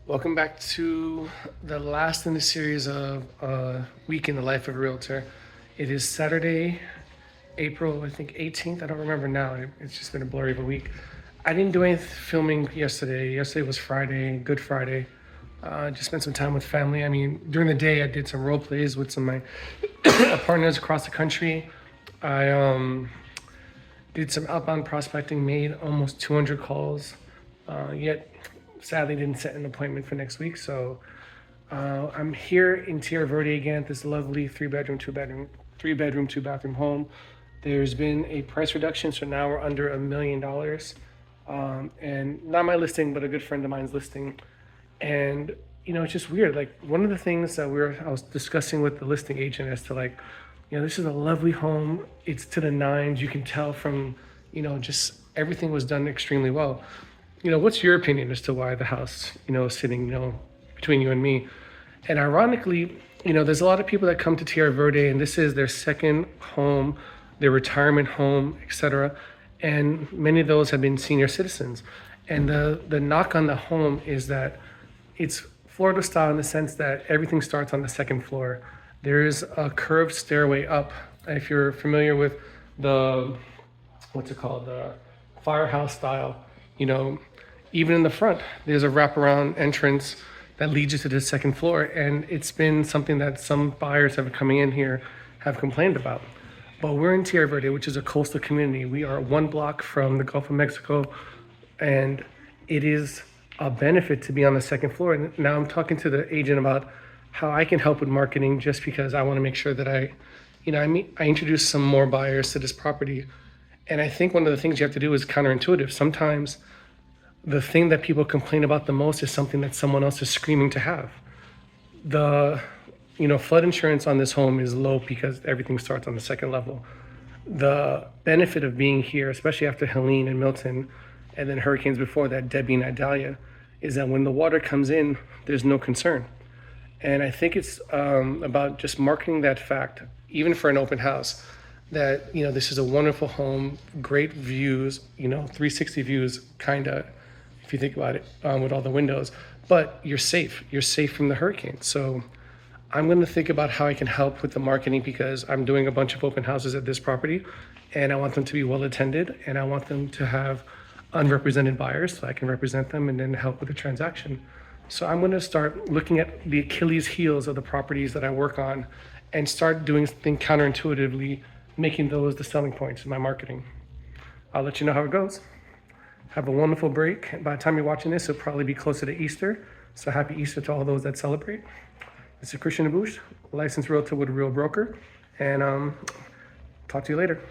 Welcome back to the last in the series of Week in the Life of a Realtor. It is Saturday, April, I think 18th. I don't remember now. It's just been a blurry of a week. I didn't do any filming yesterday. Yesterday was Friday, Good Friday. Just spent some time with family. I mean, during the day, I did some role plays with some of my partners across the country. I did some outbound prospecting, made almost 200 calls, yet sadly didn't set an appointment for next week. So I'm here in Tierra Verde again at this lovely three bedroom, two bathroom home. There's been a price reduction, so now we're under $1 million. And not my listing, but a good friend of mine's listing. And you know, it's just weird. Like, one of the things that I was discussing with the listing agent as to, like, you know, this is a lovely home. It's to the nines. You can tell from, you know, just everything was done extremely well. You know, what's your opinion as to why the house, you know, is sitting, you know, between you and me? And ironically, you know, there's a lot of people that come to Tierra Verde and this is their second home, their retirement home, etc. And many of those have been senior citizens. And the knock on the home is that it's Florida style in the sense that everything starts on the second floor. There is a curved stairway up. If you're familiar with the, what's it called, the firehouse style, you know, even in the front, there's a wraparound entrance that leads you to the second floor. And it's been something that some buyers have coming in here have complained about. But we're in Tierra Verde, which is a coastal community. We are 1 block from the Gulf of Mexico, and it is a benefit to be on the second floor. And now I'm talking to the agent about how I can help with marketing, just because I want to make sure that I introduce some more buyers to this property. And I think one of the things you have to do is counterintuitive. Sometimes the thing that people complain about the most is something that someone else is screaming to have. The, you know, flood insurance on this home is low because everything starts on the second level. The benefit of being here, especially after Helene and Milton, and then hurricanes before that, Debbie and Idalia, is that when the water comes in, there's no concern. And I think it's about just marketing that fact, even for an open house, that, you know, this is a wonderful home, great views, you know, 360 views, kind of, if you think about it, with all the windows, but you're safe from the hurricane. So I'm going to think about how I can help with the marketing, because I'm doing a bunch of open houses at this property and I want them to be well attended, and I want them to have unrepresented buyers so I can represent them and then help with the transaction. So I'm going to start looking at the Achilles heels of the properties that I work on and start doing things counterintuitively, making those the selling points in my marketing. I'll let you know how it goes. Have a wonderful break. By the time you're watching this, it'll probably be closer to Easter. So happy Easter to all those that celebrate. This is Christian Abush, licensed realtor with a real broker. And talk to you later.